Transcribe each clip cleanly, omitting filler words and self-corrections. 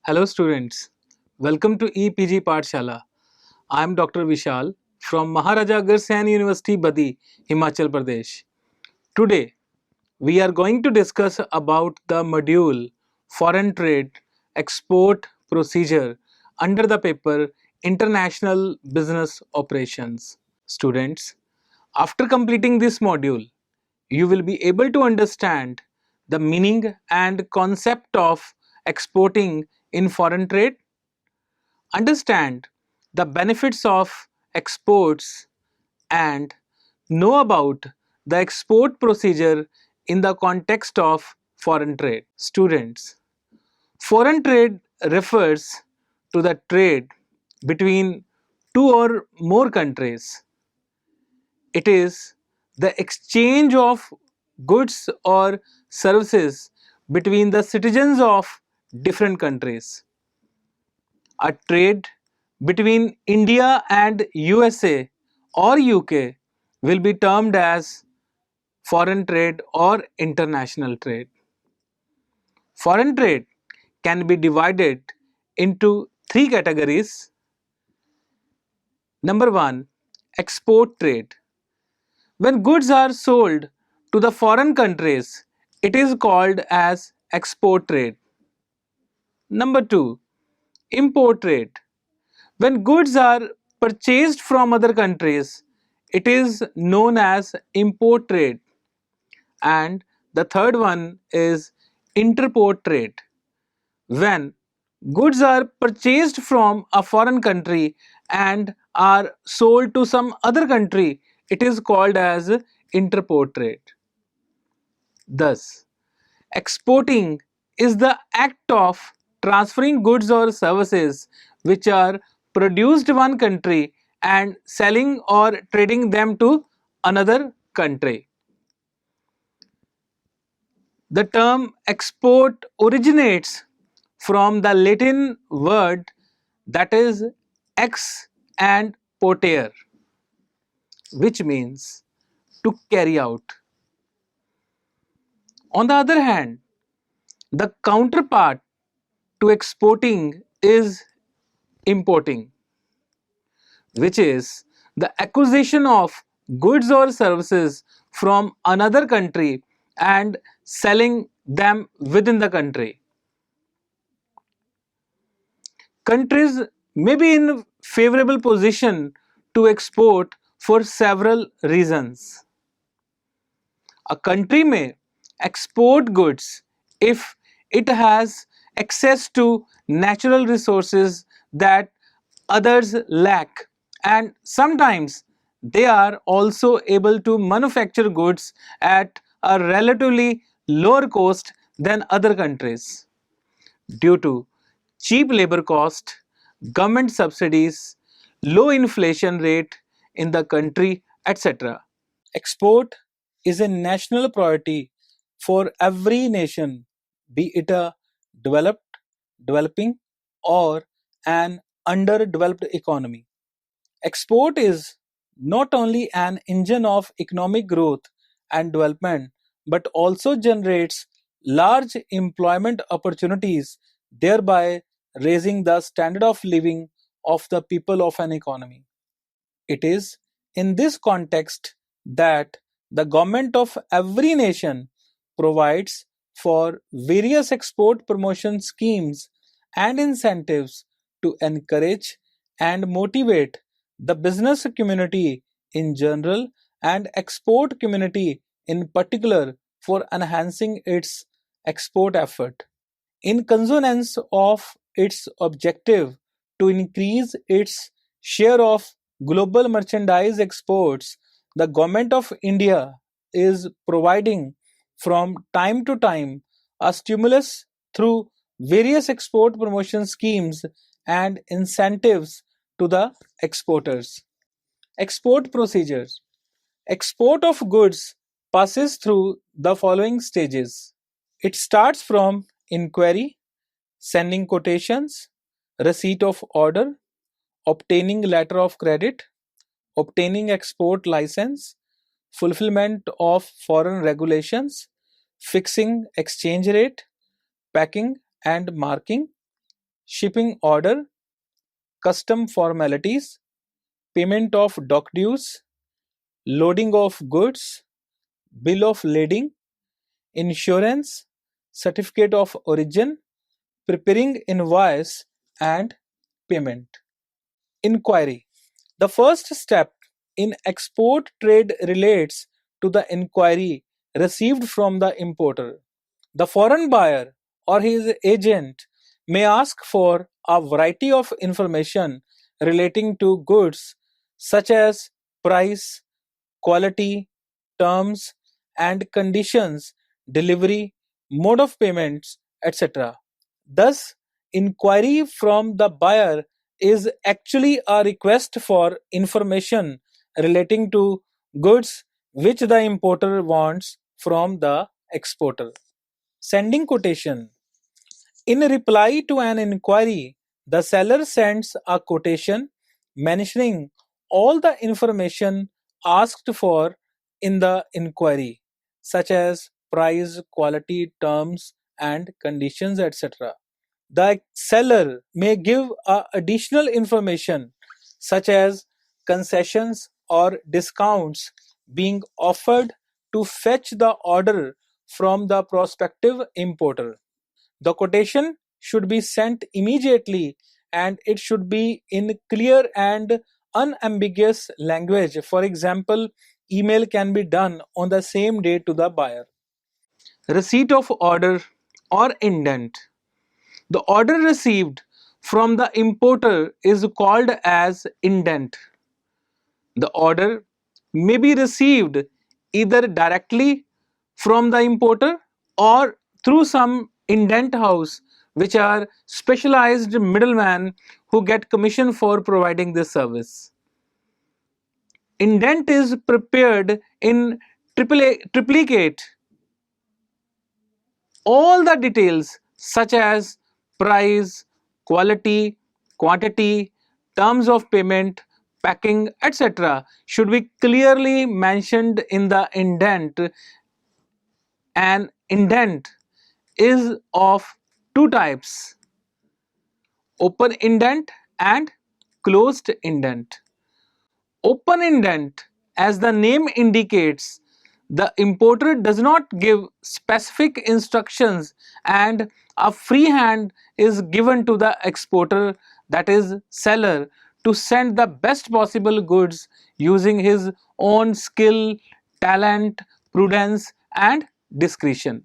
Hello students, welcome to EPG Pathshala. I am Dr. Vishal from Maharaja Agharsen University, Badi, Himachal Pradesh. Today we are going to discuss about the module Foreign Trade Export Procedure under the paper International Business Operations. Students, after completing this module, you will be able to understand the meaning and concept of exporting in foreign trade, understand the benefits of exports, and know about the export procedure in the context of foreign trade. Students, foreign trade refers to the trade between two or more countries. It is the exchange of goods or services between the citizens of different countries. A trade between India and USA or UK will be termed as foreign trade or international trade. Foreign trade can be divided into three categories. Number one, export trade. When goods are sold to the foreign countries, it is called as export trade. Number two, import trade. When goods are purchased from other countries, it is known as import trade. And the third one is interport trade. When goods are purchased from a foreign country and are sold to some other country, it is called as interport trade. Thus, exporting is the act of transferring goods or services which are produced in one country and selling or trading them to another country. The term export originates from the Latin word that is ex and potere, which means to carry out. On the other hand, the counterpart to exporting is importing, which is the acquisition of goods or services from another country and selling them within the country. Countries may be in favorable position to export for several reasons. A country may export goods if it has access to natural resources that others lack, and sometimes they are also able to manufacture goods at a relatively lower cost than other countries due to cheap labor cost, government subsidies, low inflation rate in the country, etc. Export is a national priority for every nation, be it a developed, developing, or an underdeveloped economy. Export is not only an engine of economic growth and development but also generates large employment opportunities, thereby raising the standard of living of the people of an economy. It is in this context that the government of every nation provides for various export promotion schemes and incentives to encourage and motivate the business community in general and export community in particular for enhancing its export effort. In consonance of its objective to increase its share of global merchandise exports, the Government of India is providing from time to time a stimulus through various export promotion schemes and incentives to the exporters. Export procedures. Export of goods passes through the following stages. It starts from inquiry, sending quotations, receipt of order, obtaining letter of credit, obtaining export license, fulfillment of foreign regulations, fixing exchange rate, packing and marking, shipping order, custom formalities, payment of dock dues, loading of goods, bill of lading, insurance, certificate of origin, preparing invoice, and payment. Inquiry. The first step in export trade relates to the inquiry received from the importer. The foreign buyer or his agent may ask for a variety of information relating to goods such as price, quality, terms and conditions, delivery, mode of payments, etc. Thus, inquiry from the buyer is actually a request for information relating to goods which the importer wants from the exporter. Sending quotation. In reply to an inquiry, the seller sends a quotation mentioning all the information asked for in the inquiry, such as price, quality, terms, and conditions, etc. The seller may give additional information such as concessions or discounts being offered to fetch the order from the prospective importer. The quotation should be sent immediately and it should be in clear and unambiguous language. For example, email can be done on the same day to the buyer. Receipt of order or indent. The order received from the importer is called as indent. The order may be received either directly from the importer or through some indent house, which are specialized middlemen who get commission for providing this service. Indent is prepared in triplicate all the details such as price, quality, quantity, terms of payment, packing, etc. should be clearly mentioned in the indent. An indent is of two types: open indent and closed indent. Open indent, as the name indicates, the importer does not give specific instructions and a free hand is given to the exporter, that is seller, to send the best possible goods using his own skill, talent, prudence and discretion.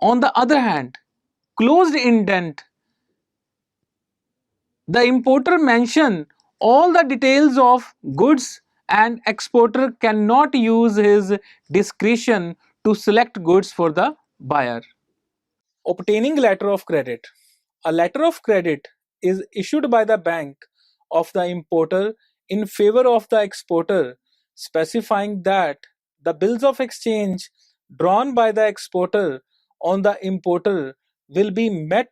On the other hand, closed indent, the importer mention all the details of goods and exporter cannot use his discretion to select goods for the buyer. Obtaining letter of credit. A letter of credit is issued by the bank of the importer in favor of the exporter, specifying that the bills of exchange drawn by the exporter on the importer will be met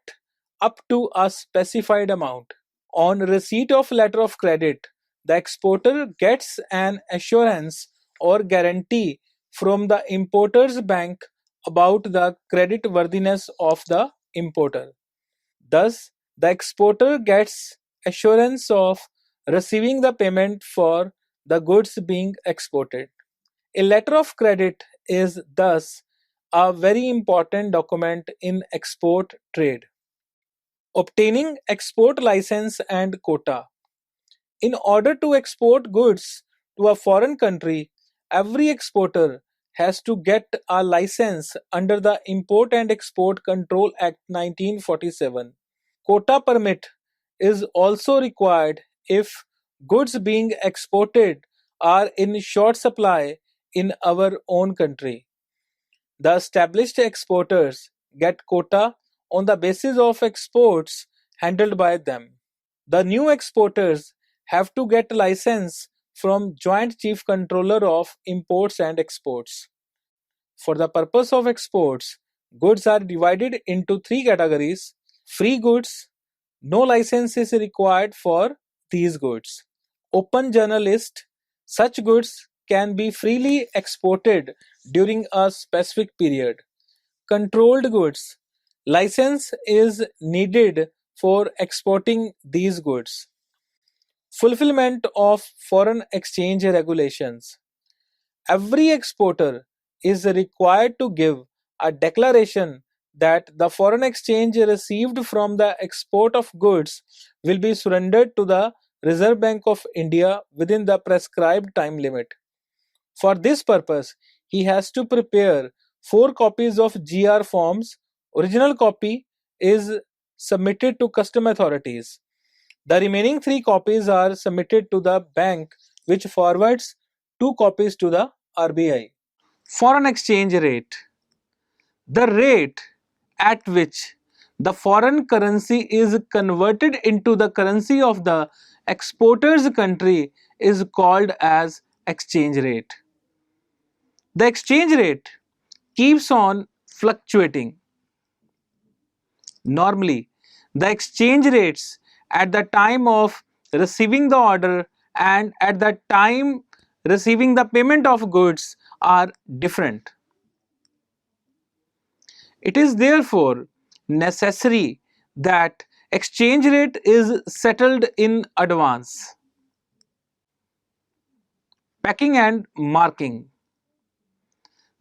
up to a specified amount. On receipt of letter of credit, the exporter gets an assurance or guarantee from the importer's bank about the creditworthiness of the importer. Thus, the exporter gets assurance of receiving the payment for the goods being exported. A letter of credit is thus a very important document in export trade. Obtaining export license and quota. In order to export goods to a foreign country, every exporter has to get a license under the Import and Export Control Act 1947. Quota permit is also required if goods being exported are in short supply in our own country. The established exporters get quota on the basis of exports handled by them. The new exporters have to get license from Joint Chief Controller of Imports and Exports. For the purpose of exports, goods are divided into three categories: free goods, no license is required for these goods; open journalist, such goods can be freely exported during a specific period; controlled goods, License is needed for exporting these goods. Fulfillment of foreign exchange regulations. Every exporter is required to give a declaration that the foreign exchange received from the export of goods will be surrendered to the Reserve Bank of India within the prescribed time limit. For this purpose, he has to prepare 4 copies of GR forms. Original copy is submitted to custom authorities. The remaining 3 copies are submitted to the bank, which forwards 2 copies to the RBI. Foreign exchange rate. The rate at which the foreign currency is converted into the currency of the exporter's country is called as exchange rate. The exchange rate keeps on fluctuating. Normally, the exchange rates at the time of receiving the order and at the time receiving the payment of goods are different. It is therefore necessary that exchange rate is settled in advance. Packing and marking.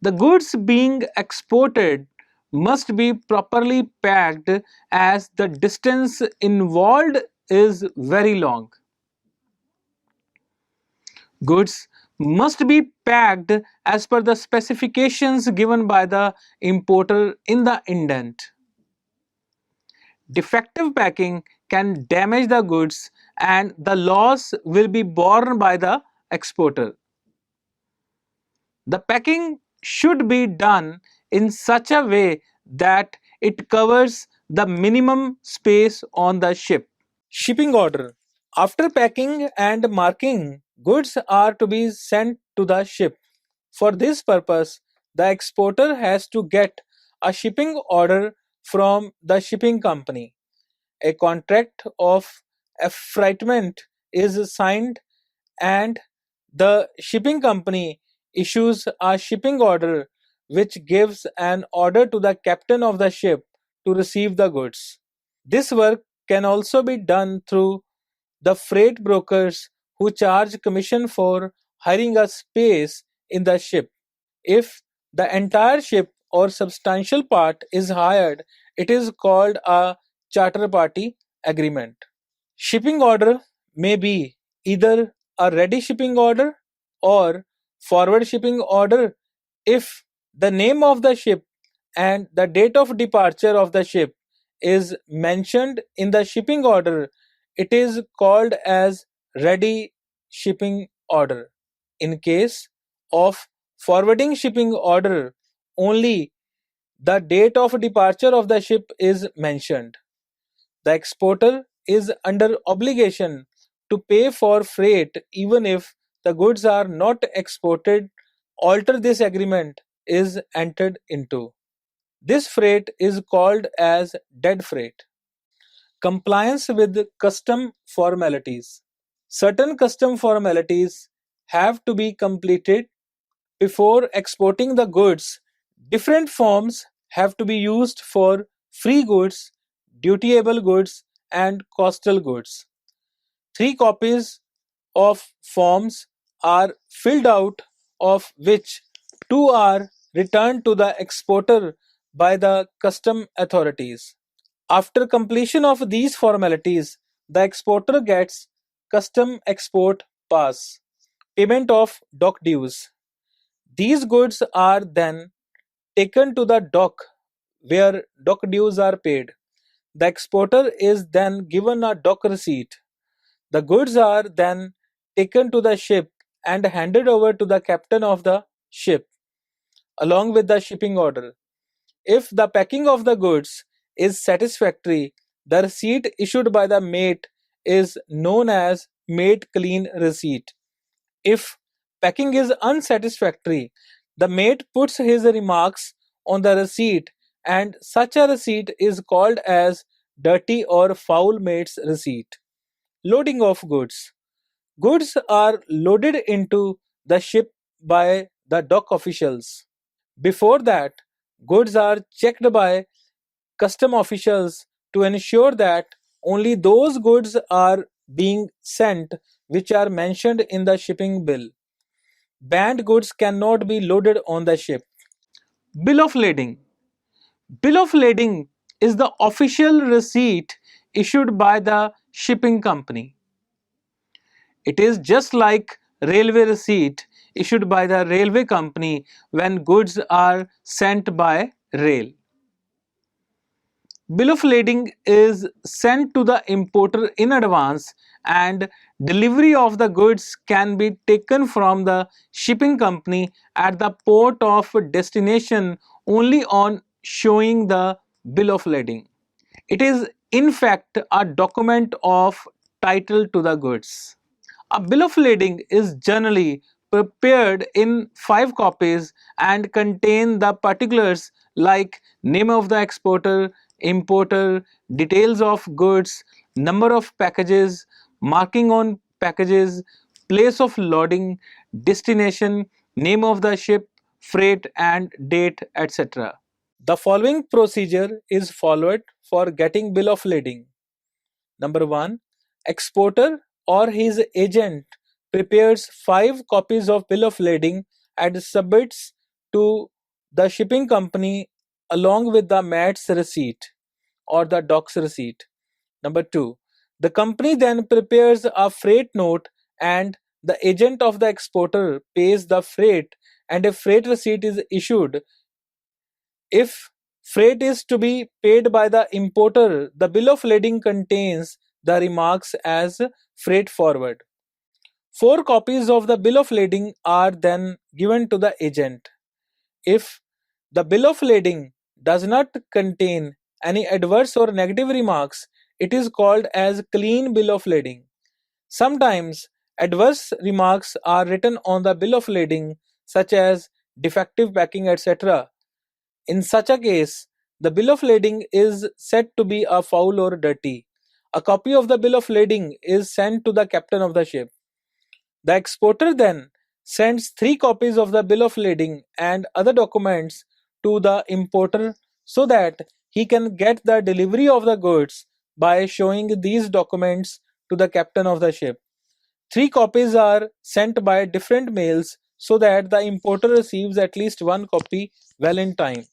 The goods being exported must be properly packed as the distance involved is very long. Goods must be packed as per the specifications given by the importer in the indent. Defective packing can damage the goods and the loss will be borne by the exporter. The packing should be done in such a way that it covers the minimum space on the ship. Shipping order. After packing and marking, goods are to be sent to the ship. For this purpose, the exporter has to get a shipping order from the shipping company. A contract of affreightment is signed and the shipping company issues a shipping order which gives an order to the captain of the ship to receive the goods. This work can also be done through the freight brokers who charge commission for hiring a space in the ship. If the entire ship or substantial part is hired, it is called a charter party agreement. Shipping order may be either a ready shipping order or forward shipping order if the name of the ship and the date of departure of the ship is mentioned in the shipping order. It is called as ready shipping order. In case of forwarding shipping order, only the date of departure of the ship is mentioned. The exporter is under obligation to pay for freight even if the goods are not exported. Alter this agreement is entered into. This freight is called as dead freight. Compliance with custom formalities. Certain custom formalities have to be completed before exporting the goods. Different forms have to be used for free goods, dutiable goods, and coastal goods. 3 copies of forms are filled out, of which 2 are returned to the exporter by the custom authorities. After completion of these formalities, the exporter gets custom export pass, payment of dock dues. These goods are then taken to the dock where dock dues are paid. The exporter is then given a dock receipt. The goods are then taken to the ship and handed over to the captain of the ship along with the shipping order. If the packing of the goods is satisfactory, the receipt issued by the mate is known as mate clean receipt. If packing is unsatisfactory, the mate puts his remarks on the receipt and such a receipt is called as dirty or foul mate's receipt. Loading of goods. Goods are loaded into the ship by the dock officials. Before that, goods are checked by custom officials to ensure that only those goods are being sent which are mentioned in the shipping bill. Banned goods cannot be loaded on the ship. Bill of lading. Bill of lading is the official receipt issued by the shipping company. It is just like railway receipt issued by the railway company when goods are sent by rail. Bill of lading is sent to the importer in advance and delivery of the goods can be taken from the shipping company at the port of destination only on showing the bill of lading. It is in fact a document of title to the goods. A bill of lading is generally prepared in 5 copies and contain the particulars like name of the exporter, importer, details of goods, number of packages, marking on packages, place of loading, destination, name of the ship, freight and date, etc. The following procedure is followed for getting bill of lading. Number 1. Exporter or his agent prepares 5 copies of bill of lading and submits to the shipping company along with the MAT's receipt or the doc's receipt. Number 2. The company then prepares a freight note and the agent of the exporter pays the freight and a freight receipt is issued. If freight is to be paid by the importer, the bill of lading contains the remarks as freight forward. 4 copies of the bill of lading are then given to the agent. If the bill of lading does not contain any adverse or negative remarks, it is called as clean bill of lading. Sometimes adverse remarks are written on the bill of lading such as defective packing, etc. In such a case, the bill of lading is said to be a foul or dirty. A copy of the bill of lading is sent to the captain of the ship. The exporter then sends 3 copies of the bill of lading and other documents to the importer so that he can get the delivery of the goods by showing these documents to the captain of the ship. 3 copies are sent by different mails so that the importer receives at least 1 copy well in time.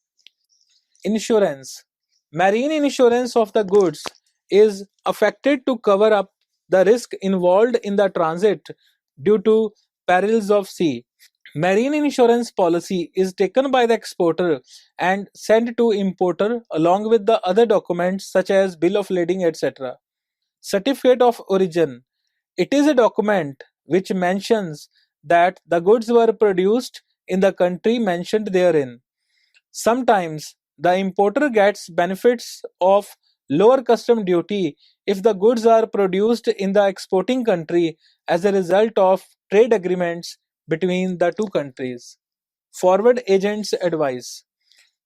Insurance. Marine insurance of the goods is affected to cover up the risk involved in the transit due to perils of sea. Marine insurance policy is taken by the exporter and sent to importer along with the other documents such as bill of lading, etc. Certificate of origin. It is a document which mentions that the goods were produced in the country mentioned therein. Sometimes the importer gets benefits of lower custom duty if the goods are produced in the exporting country as a result of trade agreements between the two countries. Forward agent's advice.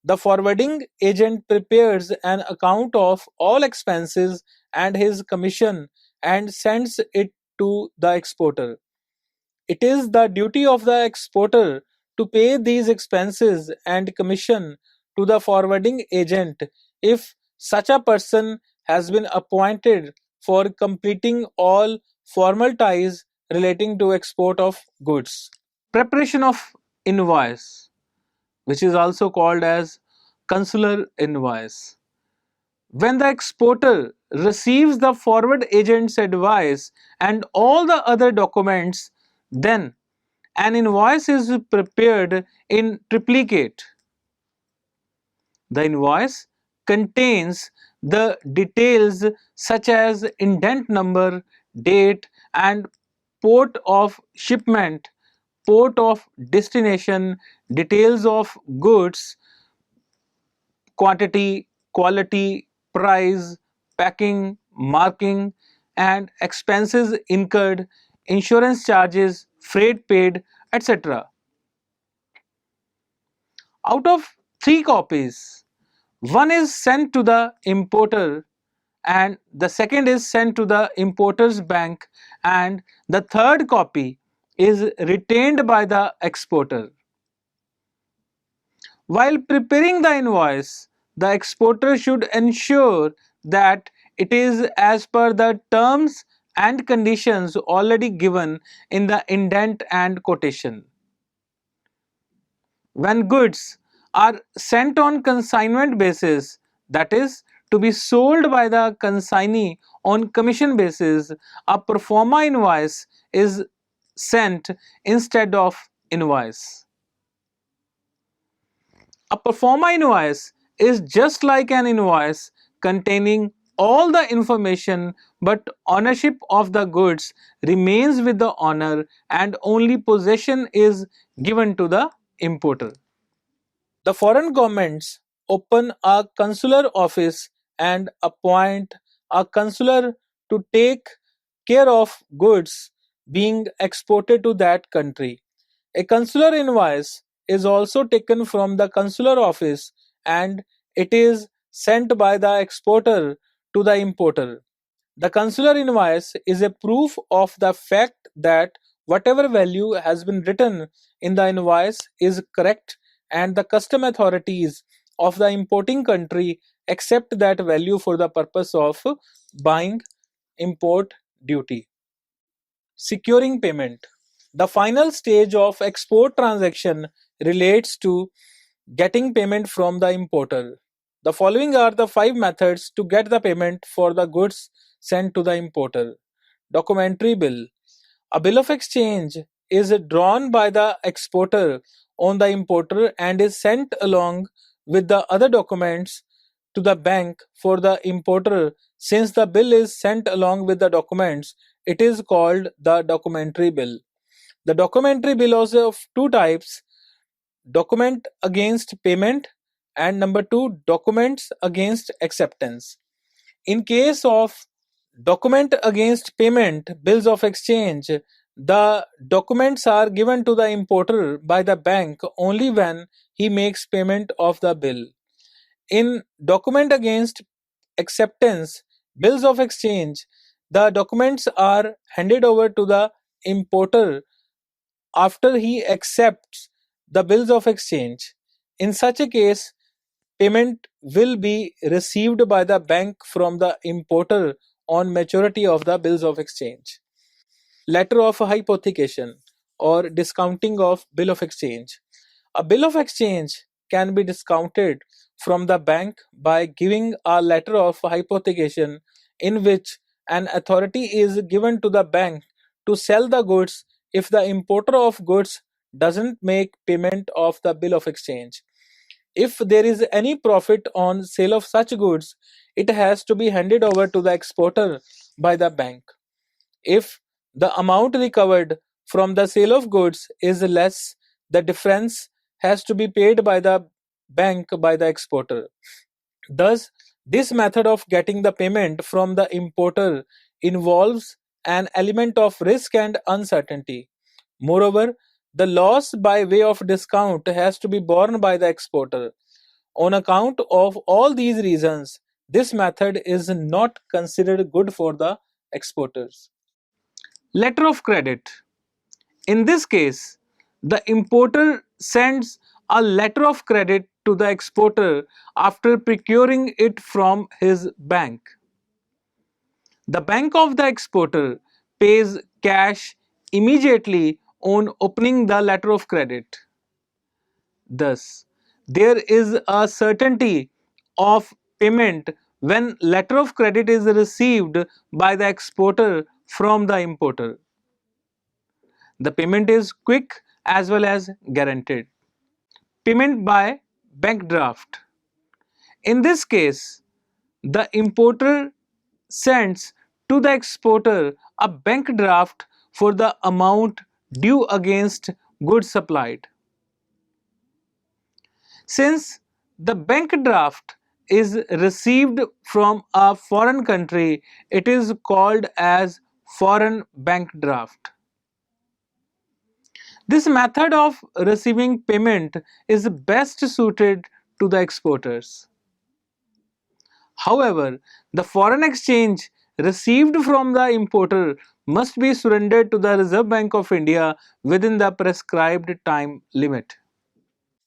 The forwarding agent prepares an account of all expenses and his commission and sends it to the exporter. It is the duty of the exporter to pay these expenses and commission to the forwarding agent if such a person has been appointed for completing all formal ties relating to export of goods. Preparation of invoice, which is also called as consular invoice. When the exporter receives the forward agent's advice and all the other documents, then an invoice is prepared in triplicate. The invoice contains the details such as indent number, date, and port of shipment, port of destination, details of goods, quantity, quality, price, packing, marking, and expenses incurred, insurance charges, freight paid, etc. Out of 3 copies, one is sent to the importer and the second is sent to the importer's bank and the third copy is retained by the exporter. While preparing the invoice, the exporter should ensure that it is as per the terms and conditions already given in the indent and quotation. When goods are sent on consignment basis, that is, to be sold by the consignee on commission basis, a pro forma invoice is sent instead of invoice. A pro forma invoice is just like an invoice containing all the information, but ownership of the goods remains with the owner and only possession is given to the importer. The foreign governments open a consular office and appoint a consular to take care of goods being exported to that country. A consular invoice is also taken from the consular office and it is sent by the exporter to the importer. The consular invoice is a proof of the fact that whatever value has been written in the invoice is correct and the custom authorities of the importing country accept that value for the purpose of buying import duty. Securing payment. The final stage of export transaction relates to getting payment from the importer. The following are the 5 methods to get the payment for the goods sent to the importer. Documentary bill. A bill of exchange is drawn by the exporter on the importer and is sent along with the other documents to the bank for the importer. Since the bill is sent along with the documents, it is called the documentary bill. The documentary bill is of two types: document against payment and number 2, documents against acceptance. In case of document against payment bills of exchange, the documents are given to the importer by the bank only when he makes payment of the bill. In document against acceptance bills of exchange, the documents are handed over to the importer after he accepts the bills of exchange. In such a case, payment will be received by the bank from the importer on maturity of the bills of exchange. Letter of hypothecation or discounting of bill of exchange. A bill of exchange can be discounted from the bank by giving a letter of hypothecation in which an authority is given to the bank to sell the goods if the importer of goods doesn't make payment of the bill of exchange. If there is any profit on sale of such goods, it has to be handed over to the exporter by the bank. If the amount recovered from the sale of goods is less, the difference has to be paid by the bank by the exporter. Thus, this method of getting the payment from the importer involves an element of risk and uncertainty. Moreover, the loss by way of discount has to be borne by the exporter. On account of all these reasons, this method is not considered good for the exporters. Letter of credit. In this case, the importer sends a letter of credit to the exporter after procuring it from his bank. The bank of the exporter pays cash immediately on opening the letter of credit. Thus, there is a certainty of payment when letter of credit is received by the exporter from the importer. The payment is quick as well as guaranteed. Payment by bank draft. In this case, the importer sends to the exporter a bank draft for the amount due against goods supplied. Since the bank draft is received from a foreign country, it is called as foreign bank draft. This method of receiving payment is best suited to the exporters. However, the foreign exchange received from the importer must be surrendered to the Reserve Bank of India within the prescribed time limit.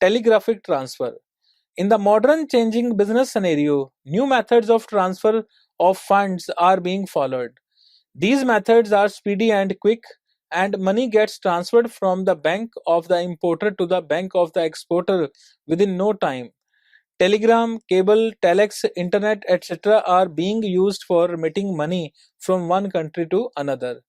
Telegraphic transfer. In the modern changing business scenario, new methods of transfer of funds are being followed. These methods are speedy and quick, and money gets transferred from the bank of the importer to the bank of the exporter within no time. Telegram, cable, telex, internet, etc. are being used for remitting money from one country to another.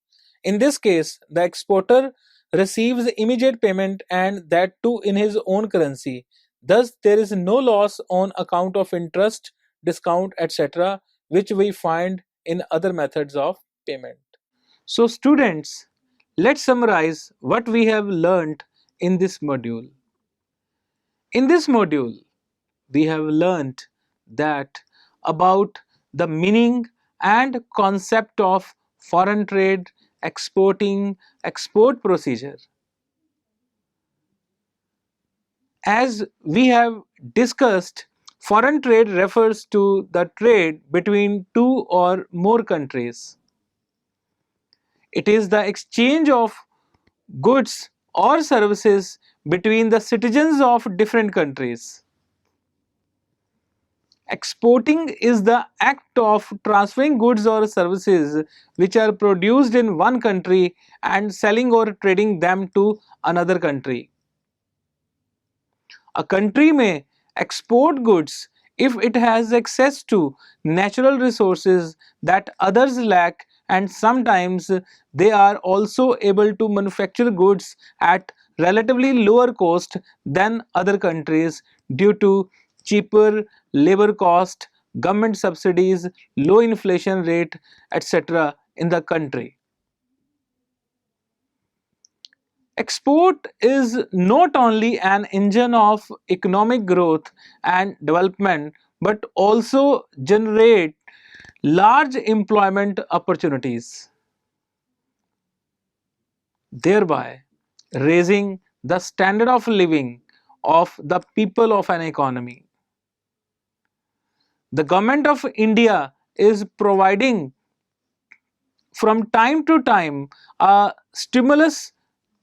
In this case, the exporter receives immediate payment and that too in his own currency. Thus, there is no loss on account of interest, discount, etc., which we find in other methods of payment. So, students, let's summarize what we have learned in this module. In this module, we have learned that about the meaning and concept of foreign trade, exporting, export procedure. As we have discussed, foreign trade refers to the trade between two or more countries. It is the exchange of goods or services between the citizens of different countries. Exporting is the act of transferring goods or services which are produced in one country and selling or trading them to another country. A country may export goods if it has access to natural resources that others lack, and sometimes they are also able to manufacture goods at relatively lower cost than other countries due to cheaper labor cost, government subsidies, low inflation rate, etc. in the country. Export is not only an engine of economic growth and development but also generate large employment opportunities, thereby raising the standard of living of the people of an economy. The government of India is providing from time to time a stimulus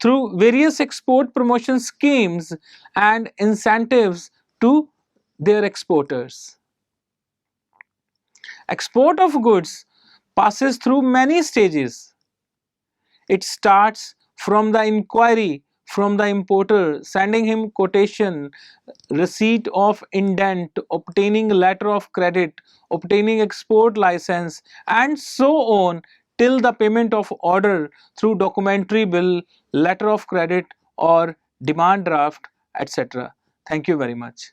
through various export promotion schemes and incentives to their exporters. Export of goods passes through many stages. It starts from the inquiry from the importer, sending him quotation, receipt of indent, obtaining letter of credit, obtaining export license, and so on till the payment of order through documentary bill, letter of credit, or demand draft, etc. Thank you very much.